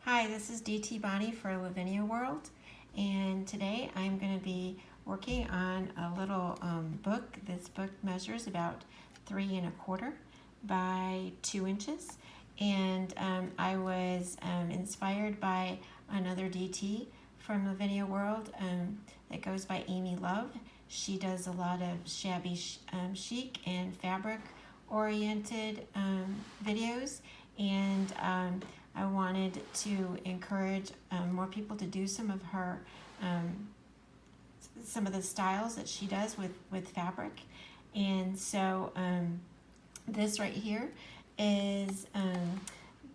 Hi, this is DT Bonnie for Lavinia World, and today I'm going to be working on a little book. This book measures about 3 1/4 by 2 inches, and I was inspired by another DT from Lavinia World that goes by Amy Love. She does a lot of shabby chic and fabric oriented videos, and I wanted to encourage more people to do some of her, some of the styles that she does with fabric. And so this right here is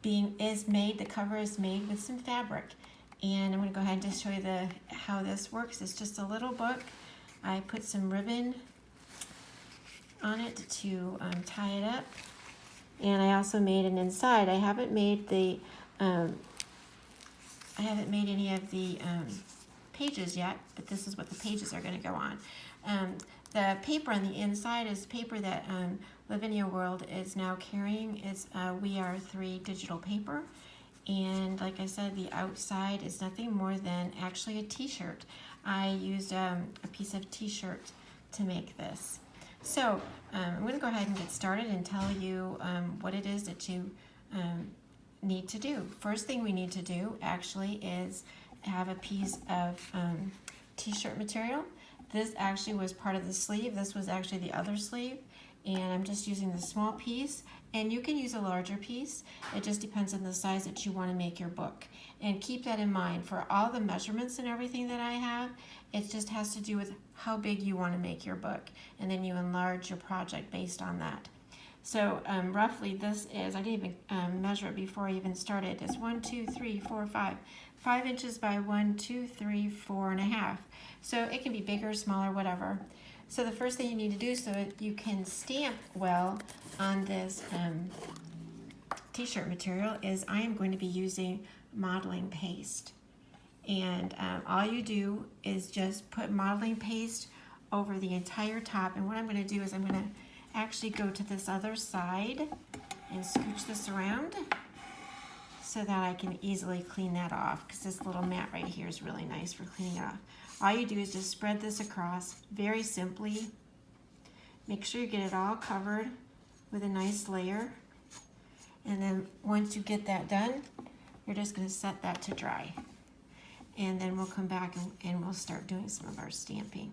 made, the cover is made with some fabric. And I'm going to go ahead and just show you how this works. It's just a little book. I put some ribbon on it to tie it up. And I also made an inside. I haven't made any of the pages yet, but this is what the pages are going to go on. The paper on the inside is paper that Lavinia World is now carrying. It's VR3 digital paper. And like I said, the outside is nothing more than actually a t-shirt. I used a piece of t-shirt to make this. So I'm going to go ahead and get started and tell you what it is that you need to do. First thing we need to do actually is have a piece of t-shirt material. This actually was part of the sleeve. This was actually the other sleeve, and I'm just using the small piece, and you can use a larger piece. It just depends on the size that you want to make your book. And keep that in mind for all the measurements and everything that I have. It just has to do with how big you want to make your book, and then you enlarge your project based on that. So roughly this is, I didn't even measure it before I even started. It's 5 inches by 1, 2, 3, 4.5. So it can be bigger, smaller, whatever. So the first thing you need to do so that you can stamp well on this t-shirt material is I am going to be using modeling paste. And all you do is just put modeling paste over the entire top. And what I'm going to do is I'm going to actually go to this other side and scooch this around so that I can easily clean that off, because this little mat right here is really nice for cleaning it off. All you do is just spread this across very simply. Make sure you get it all covered with a nice layer. And then once you get that done, you're just going to set that to dry. And then we'll come back and we'll start doing some of our stamping.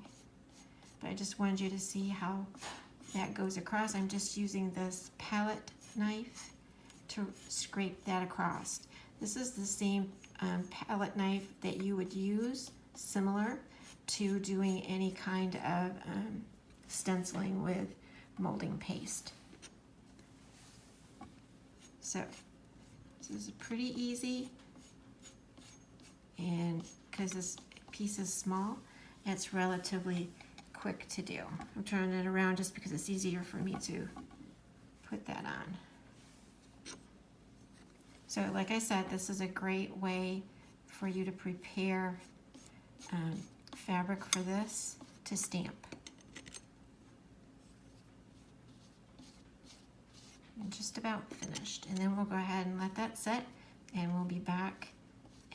But I just wanted you to see how that goes across. I'm just using this palette knife to scrape that across. This is the same palette knife that you would use, similar to doing any kind of stenciling with molding paste. So this is pretty easy, and because this piece is small, it's relatively quick to do. I'm turning it around just because it's easier for me to put that on. So like I said, this is a great way for you to prepare fabric for this to stamp. And just about finished. And then we'll go ahead and let that set, and we'll be back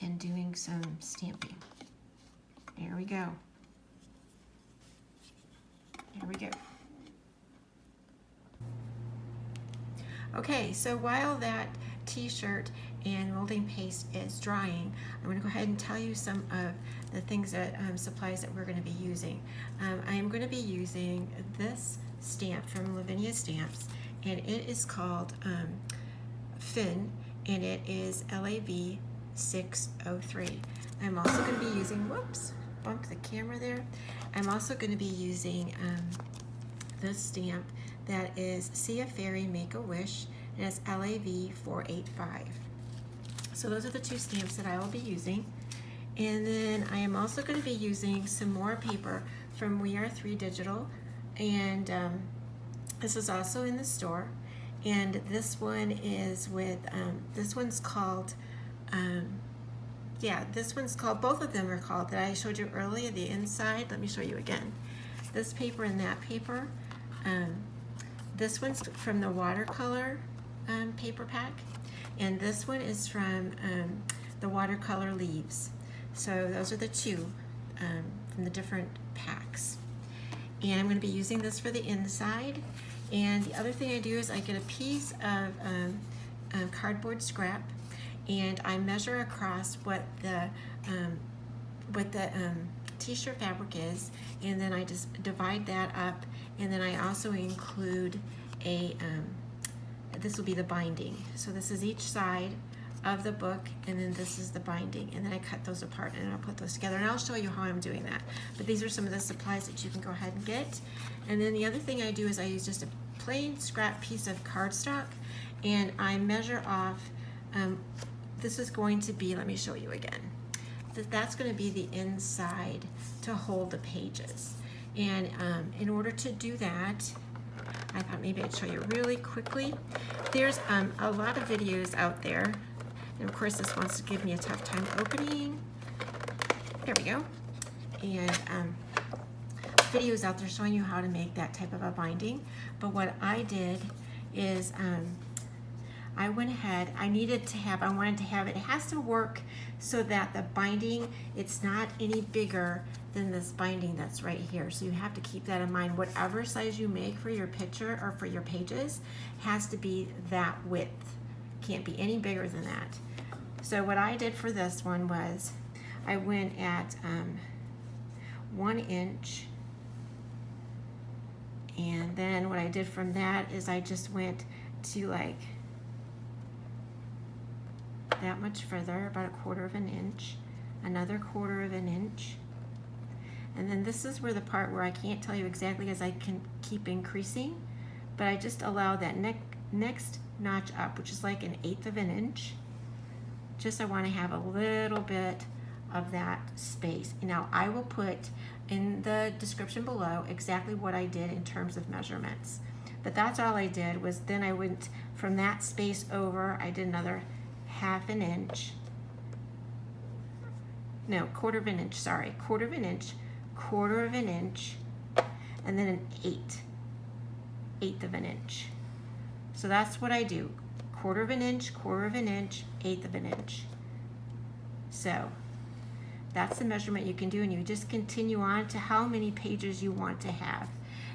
and doing some stamping. There we go. There we go. Okay, so while that t-shirt and molding paste is drying, I'm going to go ahead and tell you some of the things that supplies that we're going to be using. I am going to be using this stamp from Lavinia Stamps, and it is called Fin, and it is LAV603. I'm also going to be using, whoops, bumped the camera there. I'm also going to be using this stamp that is See a Fairy, Make a Wish, and it's LAV485. So those are the two stamps that I will be using. And then I am also going to be using some more paper from VR3 Digital, and this is also in the store. And this one is with, this one's called, this one's called, both of them are called, that I showed you earlier, the inside. Let me show you again. This paper and that paper. This one's from the watercolor paper pack, and this one is from the watercolor leaves. So those are the two from the different packs. And I'm going to be using this for the inside. And the other thing I do is I get a piece of cardboard scrap, and I measure across what the t-shirt fabric is, and then I just divide that up, and then I also include a this will be the binding. So this is each side of the book, and then this is the binding, and then I cut those apart and I'll put those together, and I'll show you how I'm doing that. But these are some of the supplies that you can go ahead and get. And then the other thing I do is I use just a plain scrap piece of cardstock, and I measure off, this is going to be, let me show you again, that's going to be the inside to hold the pages. And in order to do that, I thought maybe I'd show you really quickly. There's a lot of videos out there, and of course this wants to give me a tough time opening. There we go. And videos out there showing you how to make that type of a binding. But what I did is I went ahead, I wanted to have it has to work so that the binding, it's not any bigger than this binding that's right here. So you have to keep that in mind. Whatever size you make for your picture or for your pages has to be that width. Can't be any bigger than that. So what I did for this one was I went at 1 inch, and then what I did from that is I just went to like that much further, about 1/4 of an inch, another 1/4 of an inch, and then this is where the part where I can't tell you exactly as I can keep increasing, but I just allow that next notch up, which is like 1/8 of an inch. Just I want to have a little bit of that space. Now I will put in the description below exactly what I did in terms of measurements, but that's all I did. Was then I went from that space over, I did another 1/2 an inch, no, 1/4 of an inch, sorry, 1/4 of an inch, 1/4 of an inch, and then an 1/8 of an inch. So that's what I do, 1/4 of an inch, 1/4 of an inch, 1/8 of an inch. So that's the measurement you can do, and you just continue on to how many pages you want to have.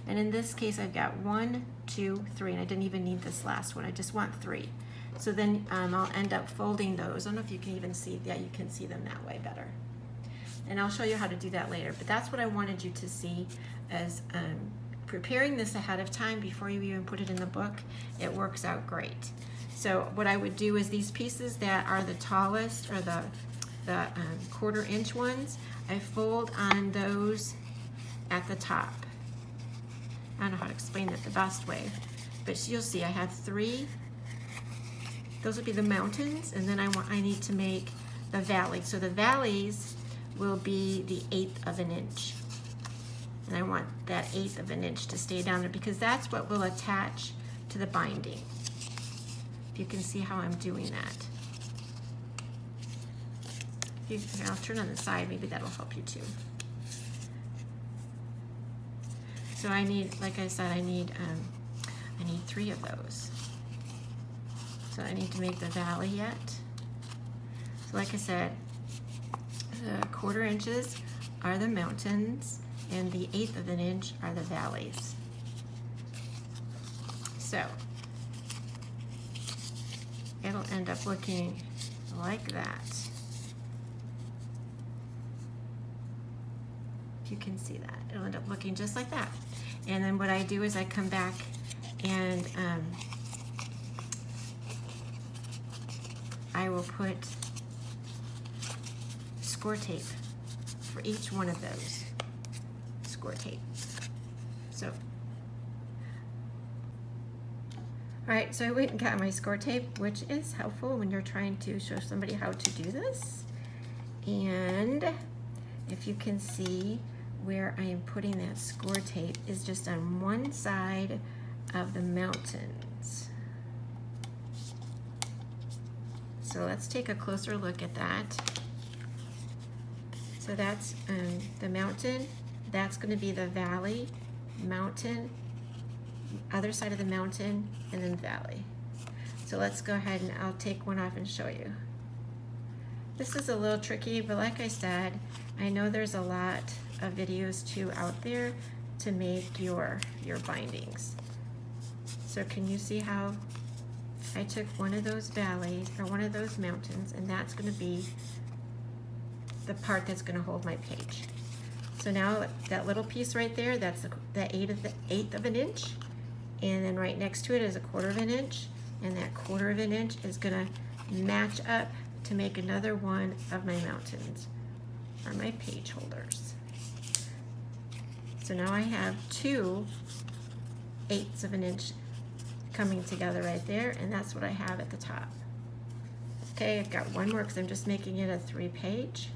And in this case, I've got 1, 2, 3, and I didn't even need this last one. I just want 3. So then I'll end up folding those. I don't know if you can even see, yeah, you can see them that way better. And I'll show you how to do that later. But that's what I wanted you to see as preparing this ahead of time before you even put it in the book. It works out great. So what I would do is these pieces that are the tallest, or the 1/4 inch ones, I fold on those at the top. I don't know how to explain it the best way, but you'll see I have 3. Those would be the mountains, and then I need to make the valley. So the valleys will be the 1/8 of an inch. And I want that 1/8 of an inch to stay down there because that's what will attach to the binding. If you can see how I'm doing that. I'll turn on the side, maybe that'll help you too. So I need, like I said, I need 3 of those. So I need to make the valley yet. So like I said, the 1/4 inches are the mountains, and the 1/8 of an inch are the valleys. So it'll end up looking like that. If you can see that, it'll end up looking just like that. And then what I do is I come back and I will put score tape for each one of those. Score tape. So, all right, so I went and got my score tape, which is helpful when you're trying to show somebody how to do this. And if you can see where I am putting that score tape is just on one side of the mountains. So let's take a closer look at that. So that's the mountain. That's going to be the valley, mountain, other side of the mountain, and then valley. So let's go ahead and I'll take one off and show you. This is a little tricky, but like I said, I know there's a lot of videos too out there to make your bindings. So can you see how I took one of those valleys or one of those mountains, and that's going to be the part that's going to hold my page. So now that little piece right there, that's the eighth of an inch, and then right next to it is a 1/4 of an inch, and that 1/4 of an inch is going to match up to make another one of my mountains or my page holders. So now I have 2 1/8 of an inch coming together right there, and that's what I have at the top. Okay, I've got one more because I'm just making it a 3-page.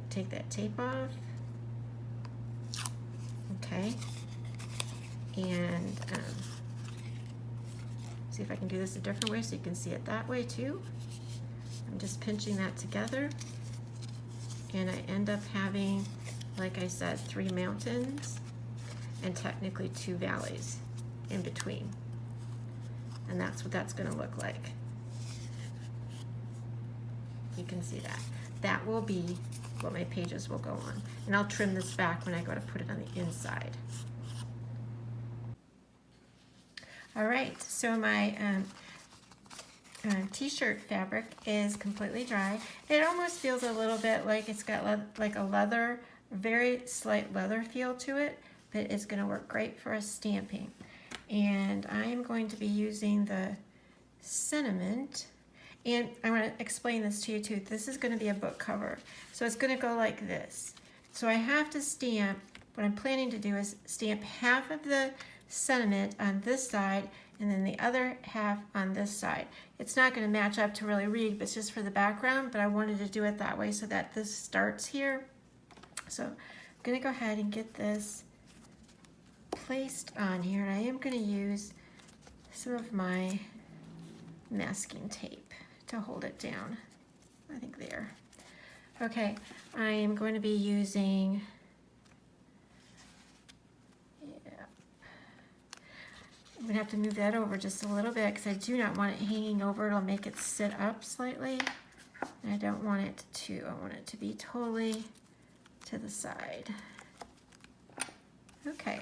Take that tape off. Okay, and see if I can do this a different way so you can see it that way too. I'm just pinching that together, and I end up having, like I said, 3 mountains and technically 2 valleys in between. And that's what that's going to look like. You can see that. That will be what my pages will go on. And I'll trim this back when I go to put it on the inside. All right, so my t-shirt fabric is completely dry. It almost feels a little bit like it's got like a leather, very slight leather feel to it, but it's going to work great for a stamping. And I am going to be using the Sentiment, and I want to explain this to you too. This is going to be a book cover, so it's going to go like this. So I have to stamp, what I'm planning to do is stamp half of the Sentiment on this side and then the other half on this side. It's not going to match up to really read, but it's just for the background, but I wanted to do it that way so that this starts here. So I'm going to go ahead and get this placed on here, and I am going to use some of my masking tape to hold it down. I think there. Okay, I am going to be using, I'm going to have to move that over just a little bit because I do not want it hanging over. It'll make it sit up slightly. And I don't want it to, I want it to be totally to the side. Okay,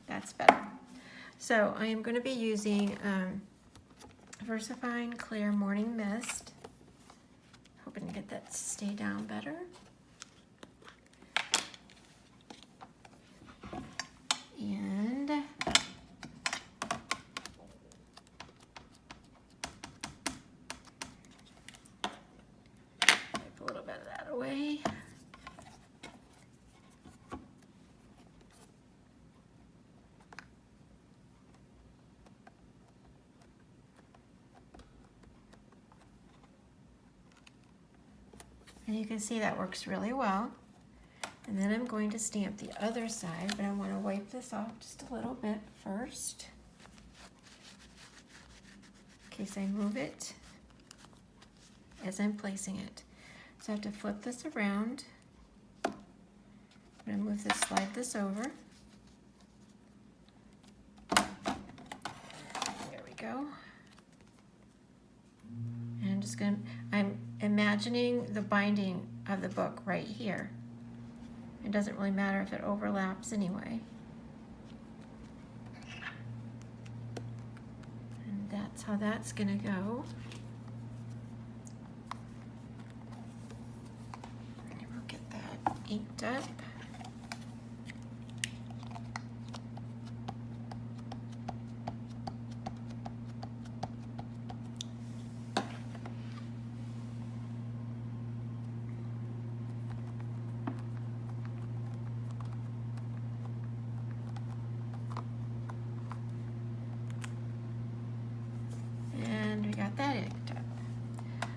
that's better. So I am going to be using VersaFine Clair Morning Mist. Hoping to get that to stay down better. And wipe a little bit of that away. And you can see that works really well. And then I'm going to stamp the other side, but I want to wipe this off just a little bit first, in case I move it as I'm placing it. So I have to flip this around. I'm going to move this, slide this over. There we go. And I'm just going to, I'm imagining the binding of the book right here. It doesn't really matter if it overlaps anyway. And that's how that's going to go. And we'll get that inked up.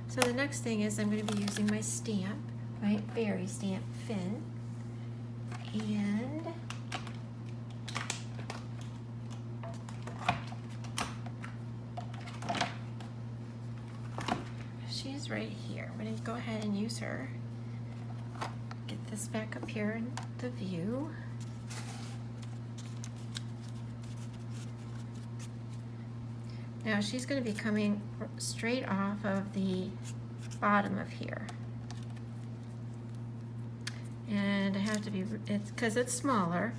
So the next thing is I'm going to be using my stamp, my Fairy Stamp Fin, and she's right here. I'm going to go ahead and use her. Get this back up here in the view. Now she's going to be coming straight off of the bottom of here. And I have to be, it's because it's smaller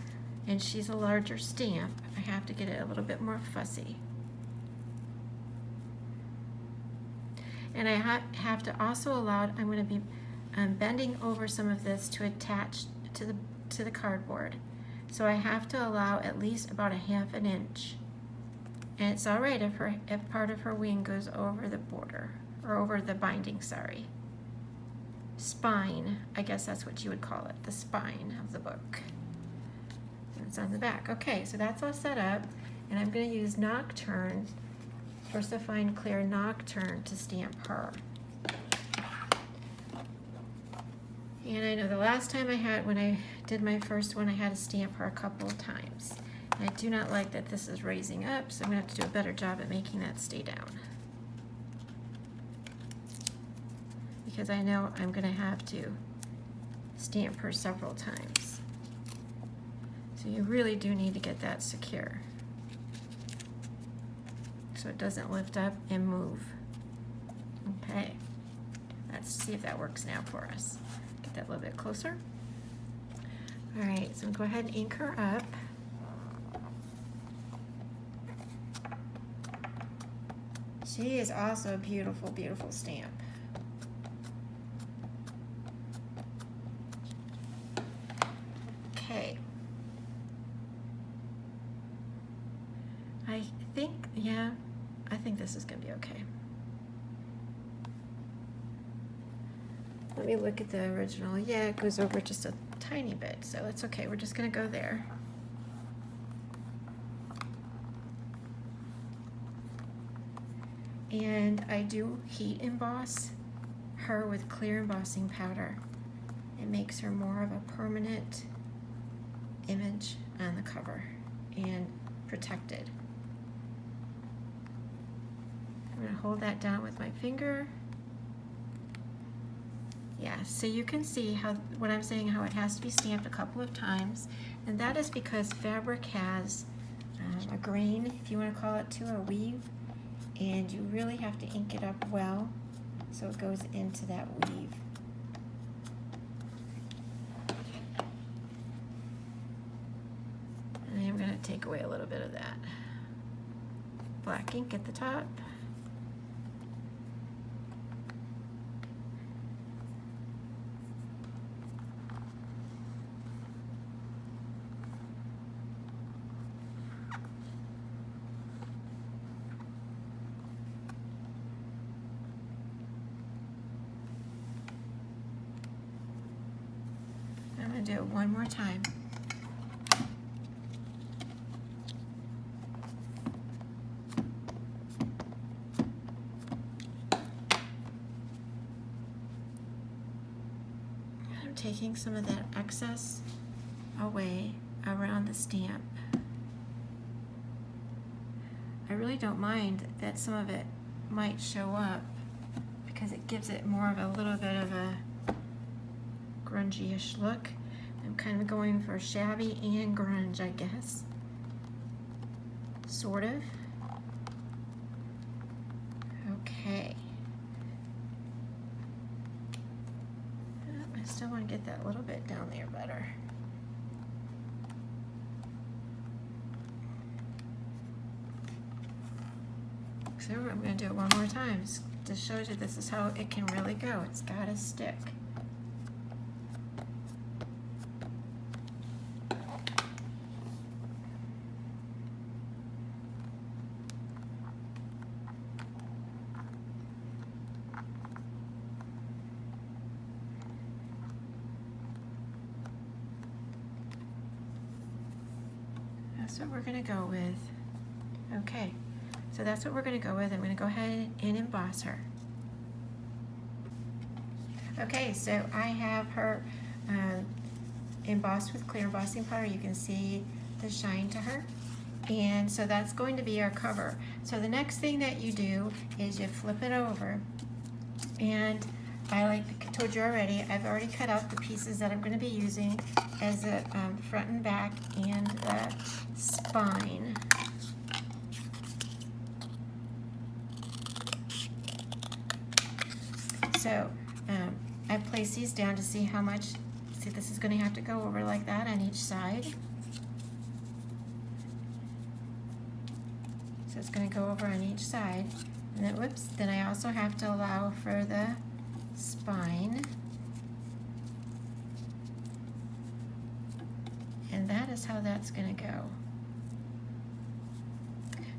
and she's a larger stamp, I have to get it a little bit more fussy. And I have to also allow, I'm going to be bending over some of this to attach to the cardboard. So I have to allow at least about a ½ inch. And it's all right if part of her wing goes over the border, or over the binding, sorry. Spine, I guess that's what you would call it, the spine of the book. And it's on the back. Okay, so that's all set up, and I'm going to use Nocturne, VersaFine Clair Nocturne to stamp her. And I know the last time when I did my first one, I had to stamp her a couple of times. And I do not like that this is raising up, so I'm going to have to do a better job at making that stay down. Because I know I'm going to have to stamp her several times. So you really do need to get that secure, so it doesn't lift up and move. Okay, let's see if that works now for us. Get that a little bit closer. All right, so go ahead and ink her up. She is also a beautiful, beautiful stamp. Okay. I think this is going to be okay. Let me look at the original. Yeah, it goes over just a tiny bit, so that's okay. We're just going to go there. And I do heat emboss her with clear embossing powder. It makes her more of a permanent image on the cover and protected. I'm going to hold that down with my finger. Yeah, so you can see how what I'm saying, how it has to be stamped a couple of times, and that is because fabric has a grain, if you want to call it, to a weave, and you really have to ink it up well so it goes into that weave. And I'm going to take away a little bit of that black ink at the top. I'm going to do it one more time. I'm taking some of that excess away around the stamp. I really don't mind that some of it might show up because it gives it more of a little bit of a grungy-ish look. I'm kind of going for shabby and grunge, I guess. Sort of. Okay. I still want to get that little bit down there better. So I'm going to do it one more time. Just shows you this is how it can really go. It's got to stick. That's what we're going to go with. Okay, so that's what we're going to go with. I'm going to go ahead and emboss her. Okay, so I have her embossed with clear embossing powder. You can see the shine to her. And so that's going to be our cover. So the next thing that you do is you flip it over. And I told you already, I've already cut out the pieces that I'm going to be using as a front and back and the spine. So I place these down to see how much, see this is going to have to go over like that on each side. So it's going to go over on each side. And then, whoops, then I also have to allow for the spine. And that is how that's going to go.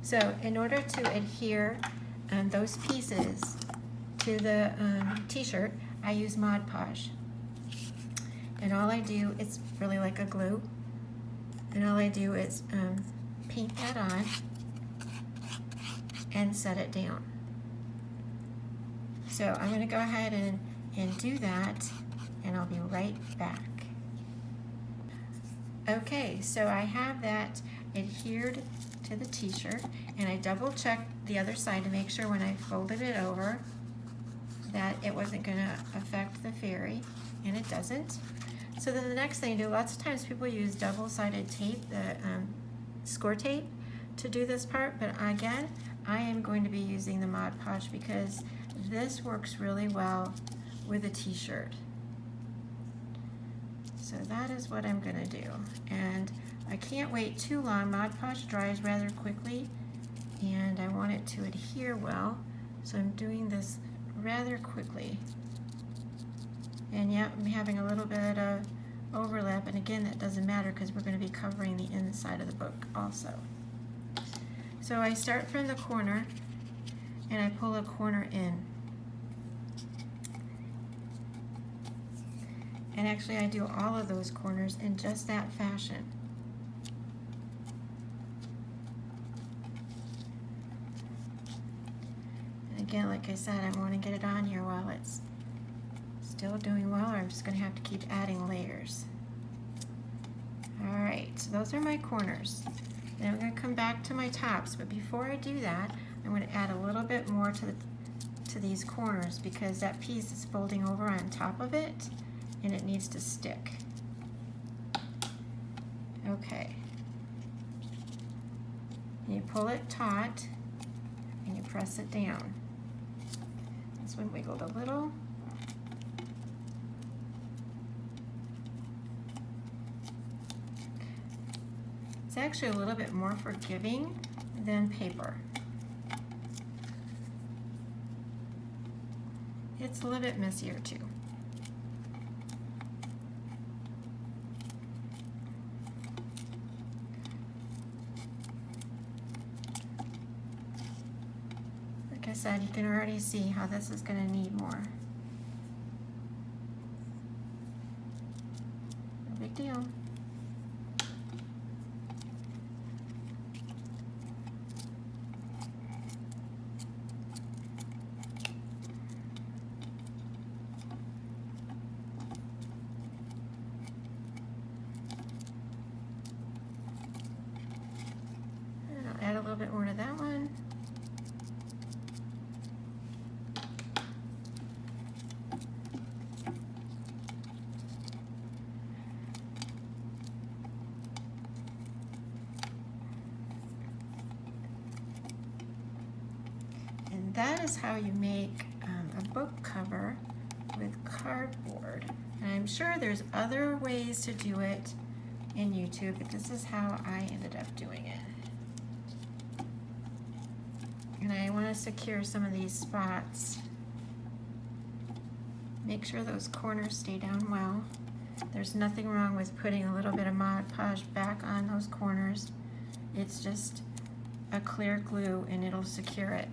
So in order to adhere those pieces to the t-shirt, I use Mod Podge. And all I do, it's really like a glue. And all I do is paint that on and set it down. So I'm going to go ahead and do that, and I'll be right back. Okay, so I have that adhered to the t-shirt, and I double checked the other side to make sure when I folded it over that it wasn't going to affect the fairy, and it doesn't. So then the next thing I do, lots of times people use double-sided tape, the score tape, to do this part, but again, I am going to be using the Mod Podge because this works really well with a t-shirt. So that is what I'm going to do. And I can't wait too long. Mod Podge dries rather quickly, and I want it to adhere well, so I'm doing this rather quickly. And yeah, I'm having a little bit of overlap, and again, that doesn't matter because we're going to be covering the inside of the book also. So I start from the corner and I pull a corner in. And actually I do all of those corners in just that fashion. And again, like I said, I want to get it on here while it's still doing well, or I'm just going to have to keep adding layers. Alright, so those are my corners. And I'm going to come back to my tops, but before I do that, I'm going to add a little bit more to these corners because that piece is folding over on top of it and it needs to stick. Okay. And you pull it taut and you press it down. This one wiggled a little. It's actually a little bit more forgiving than paper. It's a little bit messier too. Like I said, you can already see how this is going to need more. No big deal. Add a little bit more to that one. And that is how you make a book cover with cardboard. And I'm sure there's other ways to do it in YouTube, but this is how I ended up doing it. And I want to secure some of these spots. Make sure those corners stay down well. There's nothing wrong with putting a little bit of Mod Podge back on those corners. It's just a clear glue and it'll secure it.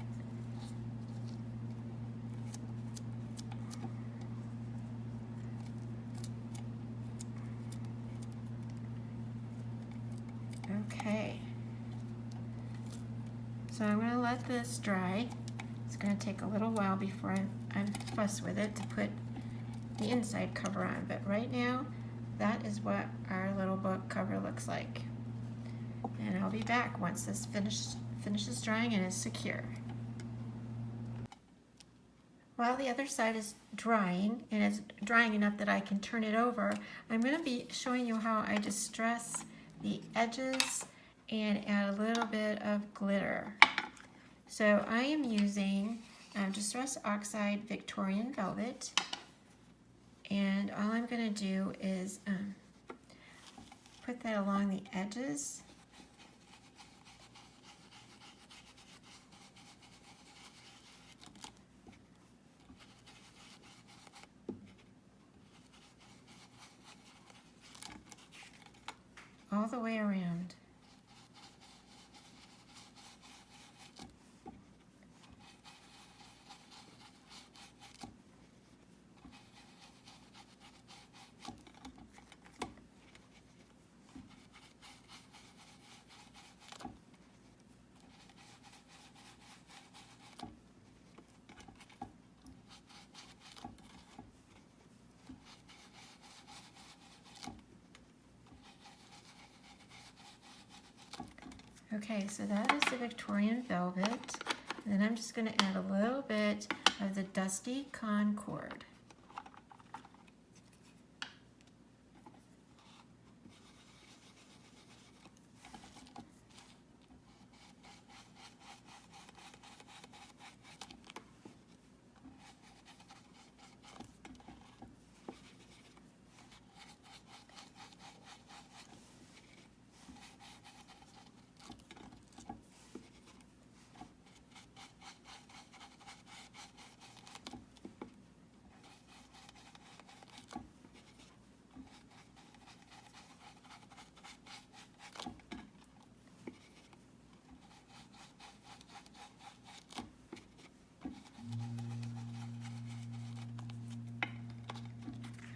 Okay. So I'm going to let this dry. It's going to take a little while before I fuss with it to put the inside cover on. But right now, that is what our little book cover looks like. And I'll be back once this finishes drying and is secure. While the other side is drying, and it's drying enough that I can turn it over, I'm going to be showing you how I distress the edges and add a little bit of glitter. So I am using Distress Oxide Victorian Velvet. And all I'm going to do is put that along the edges. All the way around. Okay, so that is the Victorian Velvet. And then I'm just going to add a little bit of the Dusty Concord.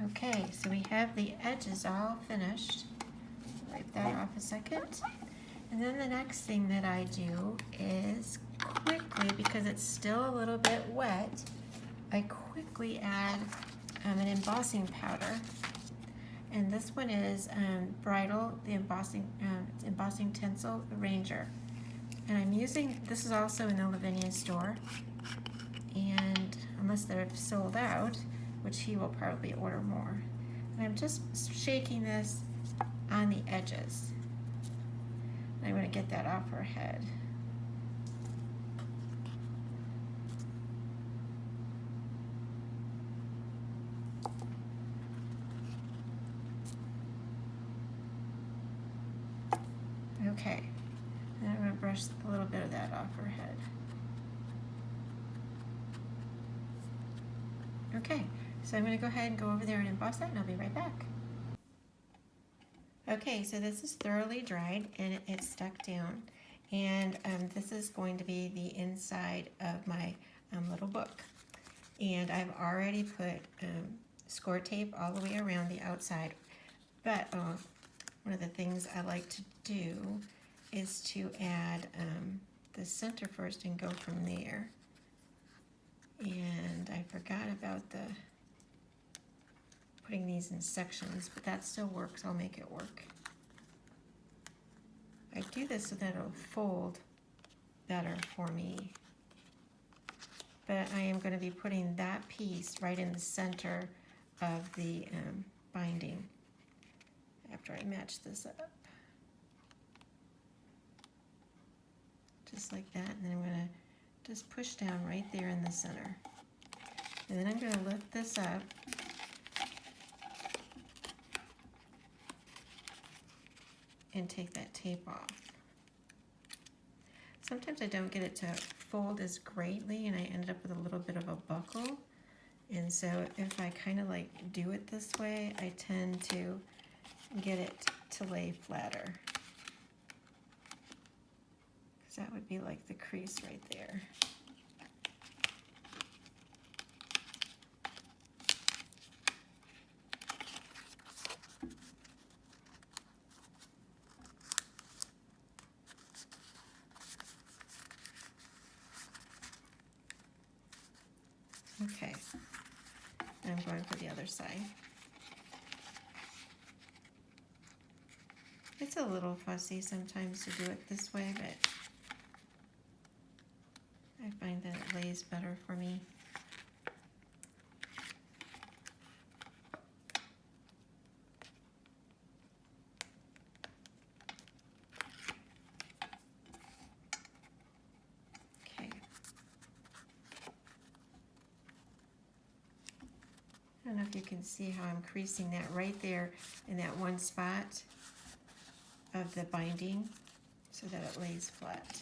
Okay, so we have the edges all finished. Wipe that off a second. And then the next thing that I do is quickly, because it's still a little bit wet, I quickly add an embossing powder. And this one is Bridal, the embossing Tinsel Ranger. And I'm using, this is also in the Lavinia store. And unless they're sold out, which he will probably order more. And I'm just shaking this on the edges. And I'm going to get that off her head. Okay, and I'm going to brush a little bit of that off her head. Okay. So I'm going to go ahead and go over there and emboss that, and I'll be right back. Okay, so this is thoroughly dried and it's stuck down. And this is going to be the inside of my little book. And I've already put score tape all the way around the outside. But one of the things I like to do is to add the center first and go from there. And I forgot about putting these in sections, but that still works. I'll make it work. I do this so that it'll fold better for me. But I am going to be putting that piece right in the center of the binding after I match this up. Just like that, and then I'm going to just push down right there in the center. And then I'm going to lift this up and take that tape off. Sometimes I don't get it to fold as greatly and I ended up with a little bit of a buckle. And so if I kind of like do it this way, I tend to get it to lay flatter. Because that would be like the crease right there. Okay, and I'm going for the other side. It's a little fussy sometimes to do it this way, but I find that it lays better for me. don't know if you can see how I'm creasing that right there in that one spot of the binding so that it lays flat.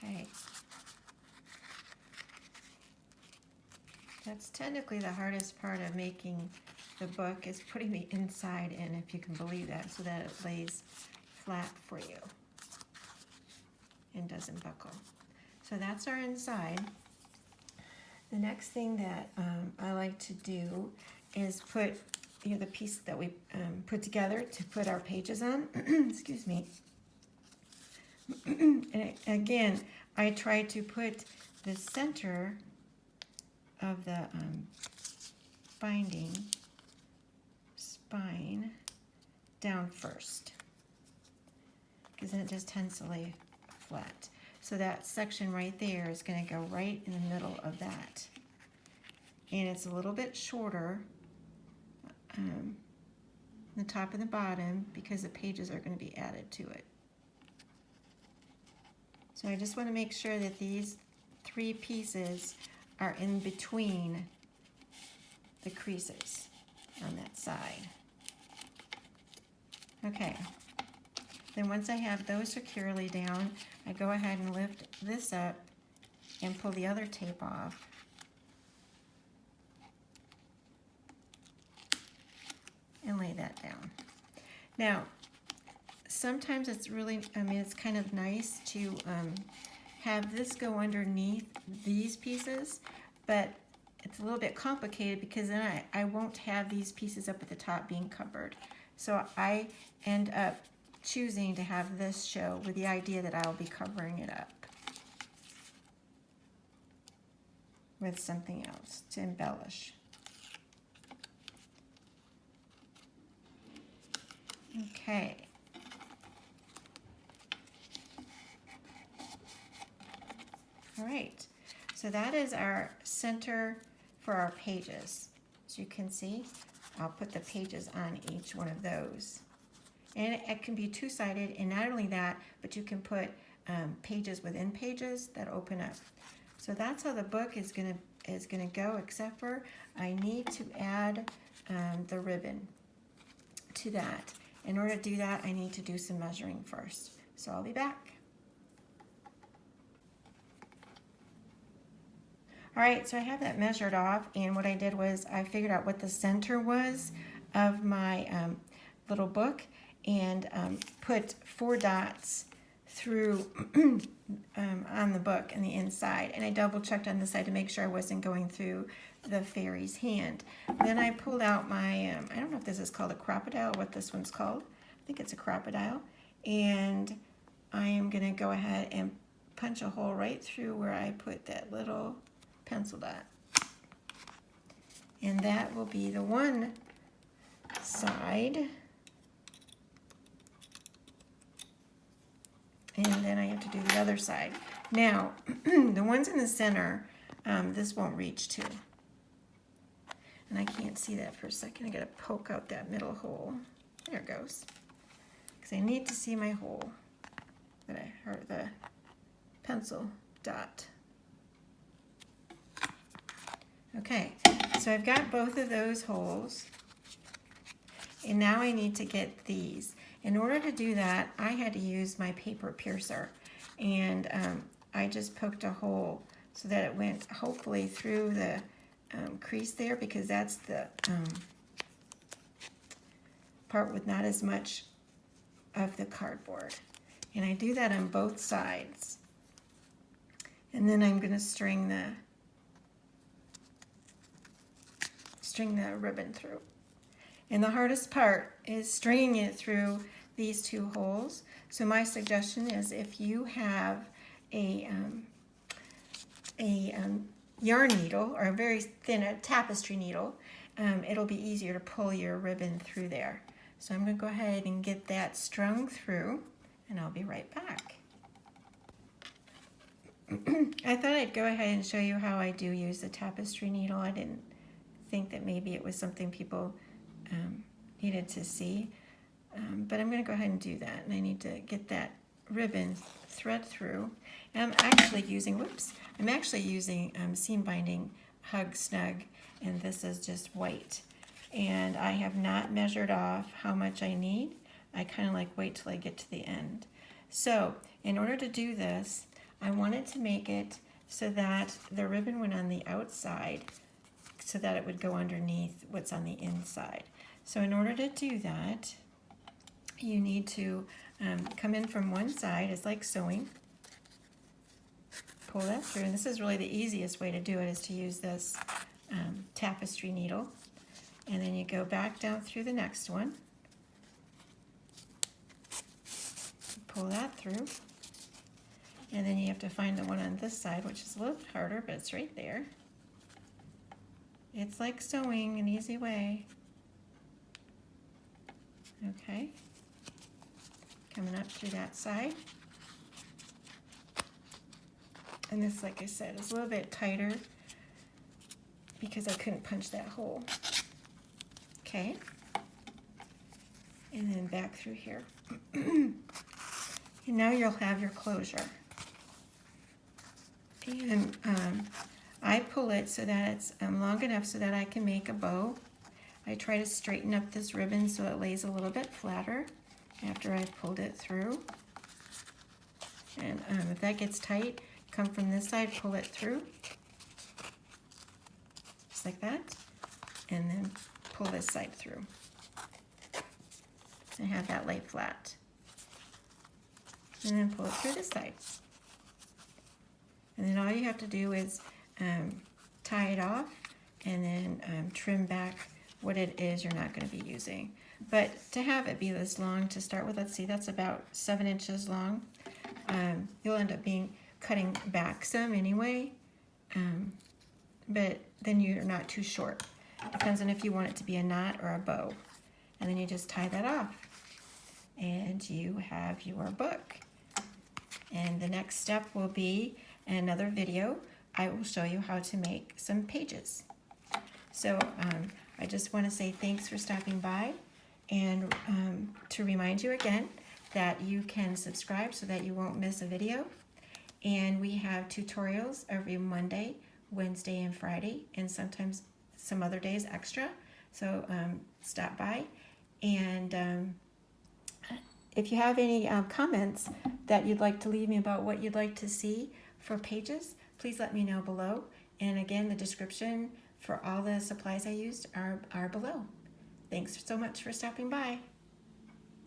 Okay. That's technically the hardest part of making the book, is putting the inside in, if you can believe that, so that it lays flat for you and doesn't buckle. So that's our inside. The next thing that I like to do is put the piece that we put together to put our pages on. Excuse me. And again, I try to put the center of the binding spine down first, because then it just tends to lay flat. So that section right there is going to go right in the middle of that, and it's a little bit shorter the top and the bottom because the pages are going to be added to it. So I just want to make sure that these three pieces are in between the creases on that side. Okay, then once I have those securely down, I go ahead and lift this up and pull the other tape off. And lay that down. Now, sometimes it's really, it's kind of nice to have this go underneath these pieces, but it's a little bit complicated because then I won't have these pieces up at the top being covered. So I end up choosing to have this show with the idea that I'll be covering it up with something else to embellish. Okay. All right, so that is our center for our pages. As you can see, I'll put the pages on each one of those. And it can be two-sided, and not only that, but you can put pages within pages that open up. So that's how the book is gonna go, except for I need to add the ribbon to that. In order to do that, I need to do some measuring first. So I'll be back. All right, so I have that measured off, and what I did was I figured out what the center was of my little book, and put 4 dots through on the book and the inside, and I double checked on the side to make sure I wasn't going through the fairy's hand. Then I pulled out my, I don't know if this is called a crocodile, what this one's called. I think it's a crocodile, and I am gonna go ahead and punch a hole right through where I put that little pencil dot, and that will be the one side, and then I have to do the other side. Now the ones in the center, this won't reach to, and I can't see that for a second. I gotta poke out that middle hole. There it goes, because I need to see my hole or the pencil dot. Okay, so I've got both of those holes, and now I need to get these. In order to do that, I had to use my paper piercer, and I just poked a hole so that it went hopefully through the crease there, because that's the part with not as much of the cardboard. And I do that on both sides, and then I'm going to string the ribbon through. And the hardest part is stringing it through these 2 holes. So my suggestion is, if you have a yarn needle, or a very thin tapestry needle, it'll be easier to pull your ribbon through there. So I'm going to go ahead and get that strung through, and I'll be right back. I thought I'd go ahead and show you how I do use the tapestry needle. I didn't think that maybe it was something people needed to see, but I'm going to go ahead and do that, and I need to get that ribbon thread through. And I'm actually using seam binding Hug Snug, and this is just white. And I have not measured off how much I need. I kind of like wait till I get to the end. So in order to do this, I wanted to make it so that the ribbon went on the outside so that it would go underneath what's on the inside. So in order to do that, you need to come in from one side. It's like sewing. Pull that through, and this is really the easiest way to do it, is to use this tapestry needle. And then you go back down through the next one. Pull that through. And then you have to find the one on this side, which is a little bit harder, but it's right there. It's like sewing, an easy way. Okay. Coming up through that side. And this, like I said, is a little bit tighter because I couldn't punch that hole. Okay. And then back through here. And now you'll have your closure. And I pull it so that it's long enough so that I can make a bow. I try to straighten up this ribbon so it lays a little bit flatter after I've pulled it through. And if that gets tight, come from this side, pull it through, just like that, and then pull this side through and have that lay flat. And then pull it through this side. And then all you have to do is tie it off and then trim back what it is you're not going to be using. But to have it be this long to start with, let's see, that's about 7 inches long. You'll end up cutting back some anyway, but then you're not too short. Depends on if you want it to be a knot or a bow. And then you just tie that off, and you have your book. And the next step will be another video. I will show you how to make some pages. So I just want to say thanks for stopping by, and to remind you again that you can subscribe so that you won't miss a video. And we have tutorials every Monday, Wednesday, and Friday, and sometimes some other days extra. So stop by. And if you have any comments that you'd like to leave me about what you'd like to see for pages, please let me know below. And again, the description for all the supplies I used are below. Thanks so much for stopping by.